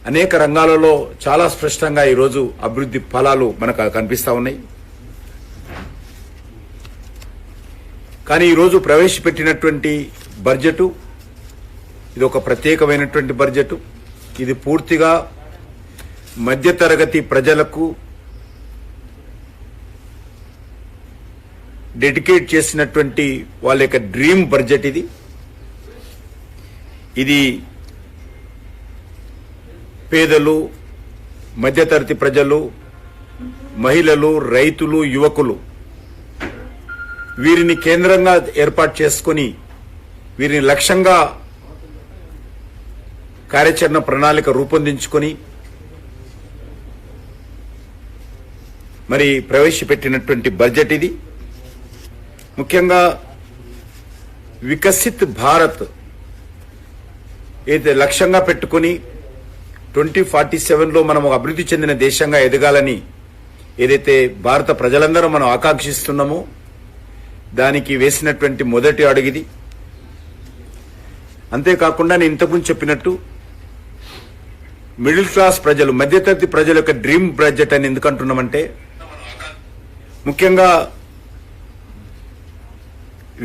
అనేక రంగాలలో చాలా స్పష్టంగా ఈరోజు అభివృద్ధి ఫలాలు మనకు కనిపిస్తా ఉన్నాయి. కానీ ఈరోజు ప్రవేశపెట్టినటువంటి బడ్జెటు ఇది ఒక ప్రత్యేకమైనటువంటి బడ్జెటు. ఇది పూర్తిగా మధ్యతరగతి ప్రజలకు డెడికేట్ చేసినటువంటి వాళ్ళ యొక్క డ్రీమ్ బడ్జెట్ ఇది. ఇది పేదలు, మధ్యతరగతి ప్రజలు, మహిళలు, రైతులు, యువకులు వీరిని కేంద్రంగా ఏర్పాటు చేసుకుని వీరిని లక్ష్యంగా కార్యాచరణ ప్రణాళిక రూపొందించుకొని మరి ప్రవేశపెట్టినటువంటి బడ్జెట్ ఇది. ముఖ్యంగా వికసిత్ భారత్ ఏదైతే లక్ష్యంగా పెట్టుకుని 2047లో మనం అభివృద్ధి చెందిన దేశంగా ఎదగాలని ఏదైతే భారత ప్రజలందరూ మనం ఆకాంక్షిస్తున్నామో దానికి వేసినటువంటి మొదటి అడుగుది. అంతేకాకుండా నేను ఇంతకుముందు చెప్పినట్టు మిడిల్ క్లాస్ ప్రజలు, మధ్యతరగతి ప్రజల యొక్క డ్రీమ్ బడ్జెట్ అని ఎందుకు అంటున్నామంటే ముఖ్యంగా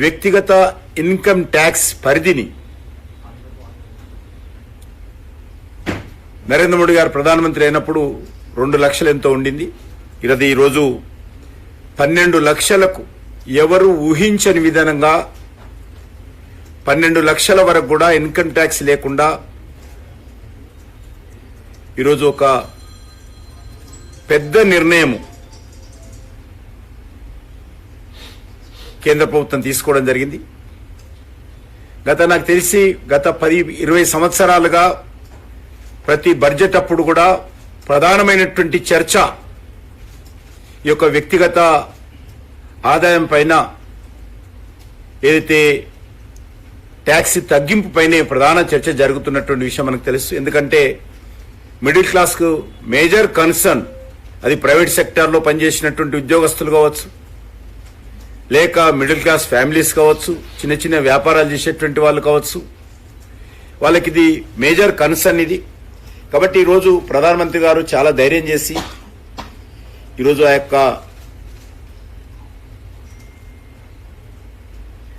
వ్యక్తిగత ఇన్కమ్ ట్యాక్స్ పరిధిని నరేంద్ర మోడీ గారు ప్రధానమంత్రి అయినప్పుడు 2 లక్షలు ఎంతో ఉండింది. ఇది ఈరోజు 12 లక్షలకు ఎవరు ఊహించని విధానంగా 12 లక్షల వరకు కూడా ఇన్కమ్ ట్యాక్స్ లేకుండా ఈరోజు ఒక పెద్ద నిర్ణయం కేంద్ర ప్రభుత్వం తీసుకోవడం జరిగింది. నాకు తెలిసి గత 10-20 సంవత్సరాలుగా ప్రతి బడ్జెట్ అప్పుడు కూడా ప్రధానమైనటువంటి చర్చ ఈ యొక్క వ్యక్తిగత ఆదాయం పైన ఏదైతే ట్యాక్స్ తగ్గింపు పైనే ప్రధాన చర్చ జరుగుతున్నటువంటి విషయం మనకు తెలుసు. ఎందుకంటే మిడిల్ క్లాస్ కు మేజర్ కన్సర్న్ అది ప్రైవేట్ సెక్టార్లో పనిచేసినటువంటి ఉద్యోగస్తులు కావచ్చు, లేక మిడిల్ క్లాస్ ఫ్యామిలీస్ కావచ్చు, చిన్న చిన్న వ్యాపారాలు చేసేటువంటి వాళ్ళు కావచ్చు, వాళ్ళకి ఇది మేజర్ కన్సర్న్ ఇది. కాబట్టి ఈరోజు ప్రధానమంత్రి గారు చాలా ధైర్యం చేసి ఈరోజు ఆ యొక్క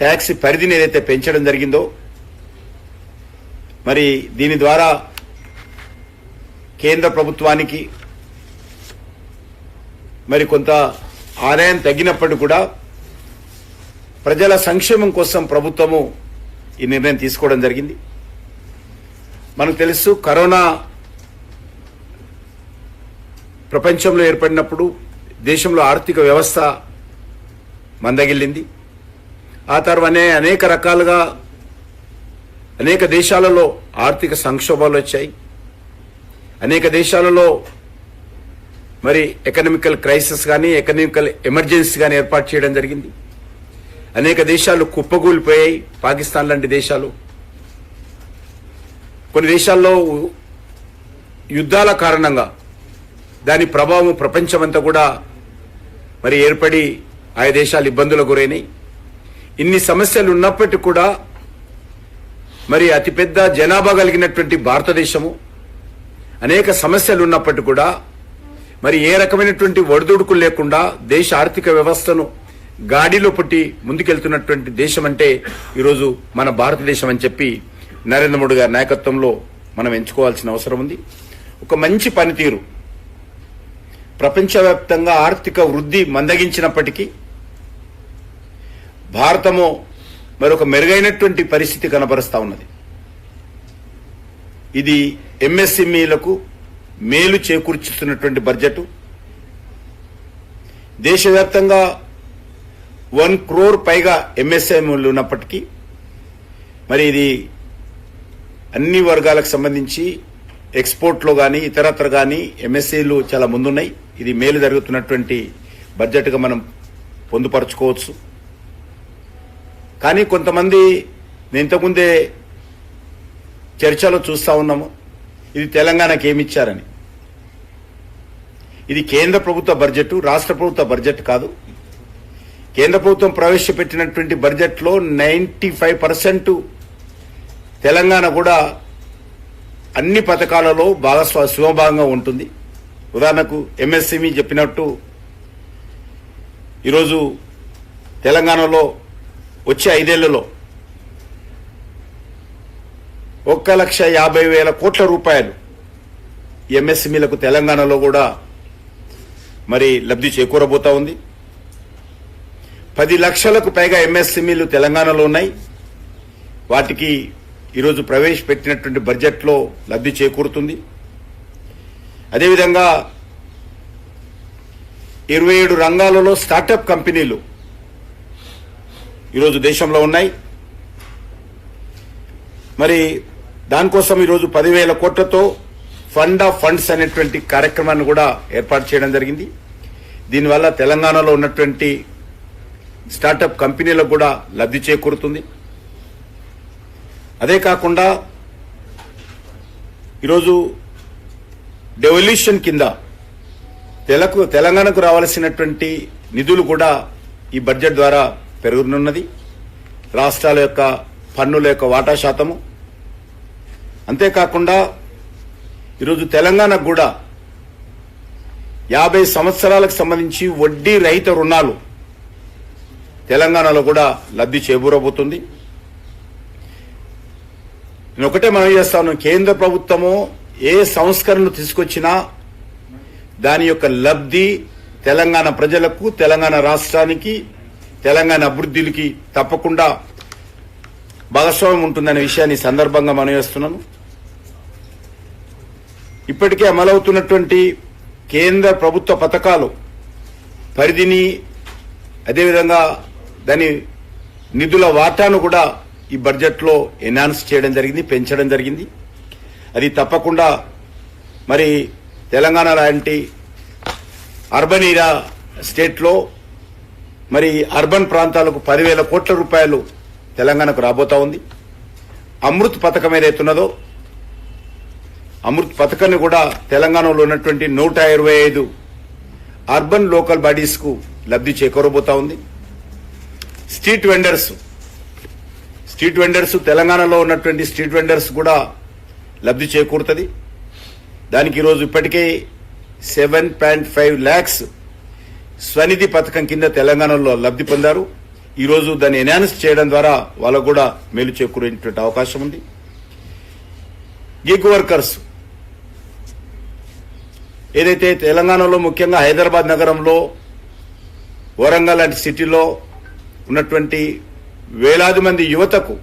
ట్యాక్స్ పరిధిని ఏదైతే పెంచడం జరిగిందో మరి దీని ద్వారా కేంద్ర ప్రభుత్వానికి మరి కొంత ఆదాయం తగ్గినప్పటికీ కూడా ప్రజల సంక్షేమం కోసం ప్రభుత్వము ఈ నిర్ణయం తీసుకోవడం జరిగింది. మనకు తెలుసు కరోనా ప్రపంచంలో ఏర్పడినప్పుడు దేశంలో ఆర్థిక వ్యవస్థ మందగిల్లింది. ఆ తర్వాతనే అనేక రకాలుగా అనేక దేశాలలో ఆర్థిక సంక్షోభాలు వచ్చాయి. అనేక దేశాలలో మరి ఎకనామికల్ క్రైసిస్ కానీ ఎకనామికల్ ఎమర్జెన్సీ కానీ ఏర్పాటు చేయడం జరిగింది. అనేక దేశాలు కుప్పగూలిపోయాయి. పాకిస్తాన్ లాంటి దేశాలు, కొన్ని దేశాల్లో యుద్ధాల కారణంగా దాని ప్రభావం ప్రపంచమంతా కూడా మరి ఏర్పడి ఆయా దేశాలు ఇబ్బందులకు గురైనాయి. ఇన్ని సమస్యలు ఉన్నప్పటికీ కూడా మరి అతిపెద్ద జనాభా కలిగినటువంటి భారతదేశము అనేక సమస్యలు ఉన్నప్పటికీ కూడా మరి ఏ రకమైనటువంటి ఒడిదుడుకులు లేకుండా దేశ ఆర్థిక వ్యవస్థను గాడిలో పుట్టి ముందుకెళ్తున్నటువంటి దేశం అంటే ఈరోజు మన భారతదేశం అని చెప్పి నరేంద్ర మోడీ గారి నాయకత్వంలో మనం ఎంచుకోవాల్సిన అవసరం ఉంది. ఒక మంచి పనితీరు, ప్రపంచవ్యాప్తంగా ఆర్థిక వృద్ధి మందగించినప్పటికీ భారతము మరొక మెరుగైనటువంటి పరిస్థితి కనబరుస్తా ఉన్నది. ఇది ఎంఎస్ఎంఈలకు మేలు చేకూర్చుతున్నటువంటి బడ్జెట్. దేశవ్యాప్తంగా 1 crore పైగా ఎంఎస్ఎంఈలు ఉన్నప్పటికీ మరి ఇది అన్ని వర్గాలకు సంబంధించి ఎక్స్పోర్ట్లో కానీ ఇతరత్ర కానీ ఎంఎస్ఈలు చాలా ముందున్నాయి. ఇది మేలు జరుగుతున్నటువంటి బడ్జెట్గా మనం పొందుపరచుకోవచ్చు. కానీ కొంతమంది నేను ఇంతకుముందే చర్చలో చూస్తా ఉన్నాము, ఇది తెలంగాణకి ఏమిచ్చారని. ఇది కేంద్ర ప్రభుత్వ బడ్జెట్, రాష్ట్ర ప్రభుత్వ బడ్జెట్ కాదు. కేంద్ర ప్రభుత్వం ప్రవేశపెట్టినటువంటి బడ్జెట్లో 95% తెలంగాణ కూడా అన్ని పథకాలలో సులభంగా ఉంటుంది. ఉదాహరణకు ఎంఎస్ఎంఈ చెప్పినట్టు ఈరోజు తెలంగాణలో వచ్చే 5 ఏళ్లలో 1,50,000 కోట్ల రూపాయలు ఎంఎస్ఎంఈలకు తెలంగాణలో కూడా మరి లబ్ధి చేకూరబోతా ఉంది. 10 లక్షలకు పైగా ఎంఎస్ఎంఈలు తెలంగాణలో ఉన్నాయి. వాటికి ఈరోజు ప్రవేశపెట్టినటువంటి బడ్జెట్లో లబ్ధి చేకూరుతుంది. అదేవిధంగా 27 రంగాలలో స్టార్టప్ కంపెనీలు ఈరోజు దేశంలో ఉన్నాయి. మరి దానికోసం ఈరోజు 10,000 కోట్లతో ఫండ్ ఆఫ్ ఫండ్స్ అనేటువంటి కార్యక్రమాన్ని కూడా ఏర్పాటు చేయడం జరిగింది. దీనివల్ల తెలంగాణలో ఉన్నటువంటి స్టార్టప్ కంపెనీలకు కూడా లబ్ధి చేకూరుతుంది. అదే కాకుండా ఈరోజు డెవల్యూషన్ కింద తెలంగాణకు రావాల్సినటువంటి నిధులు కూడా ఈ బడ్జెట్ ద్వారా పెరగనున్నది. రాష్ట్రాల యొక్క పన్నుల యొక్క వాటా శాతము. అంతేకాకుండా ఈరోజు తెలంగాణకు కూడా 50 సంవత్సరాలకు సంబంధించి వడ్డీ రహిత రుణాలు తెలంగాణలో కూడా లబ్ధి చేకూరబోతుంది. నేను ఒకటే మనం చేస్తాను, కేంద్ర ప్రభుత్వము ఏ సంస్కరణలు తీసుకొచ్చినా దాని యొక్క లబ్ధి తెలంగాణ ప్రజలకు, తెలంగాణ రాష్ట్రానికి, తెలంగాణ అభివృద్ధికి తప్పకుండా భాగస్వామ్యం ఉంటుందనే విషయాన్ని సందర్భంగా మనం చేస్తున్నాను. ఇప్పటికే అమలవుతున్నటువంటి కేంద్ర ప్రభుత్వ పథకాలు పరిధిని, అదేవిధంగా దాని నిధుల వాటాను కూడా ఈ బడ్జెట్లో ఎన్హాన్స్ చేయడం జరిగింది, పెంచడం జరిగింది. అది తప్పకుండా మరి తెలంగాణ లాంటి అర్బన్ ఏరియా స్టేట్లో మరి అర్బన్ ప్రాంతాలకు 10,000 కోట్ల రూపాయలు తెలంగాణకు రాబోతా ఉంది. అమృత్ పథకం ఏదైతున్నదో అమృత్ పథకాన్ని కూడా తెలంగాణలో ఉన్నటువంటి 125 అర్బన్ లోకల్ బాడీస్ కు లబ్ధి చేకూరబోతా ఉంది. స్ట్రీట్ వెండర్స్ తెలంగాణలో ఉన్నటువంటి స్ట్రీట్ వెండర్స్ కూడా లబ్ధి చేకూరుతుంది. దానికి ఈరోజు ఇప్పటికే 7.5 lakhs స్వనిధి పథకం కింద తెలంగాణలో లబ్ధి పొందారు. ఈరోజు దాన్ని ఎన్హాన్స్ చేయడం ద్వారా వాళ్ళకు కూడా మేలు చేకూరేటువంటి అవకాశం ఉంది. గిగ్ వర్కర్స్ ఏదైతే తెలంగాణలో ముఖ్యంగా హైదరాబాద్ నగరంలో, వరంగల్ లాంటి సిటీలో ఉన్నటువంటి వేలాది మంది యువతకు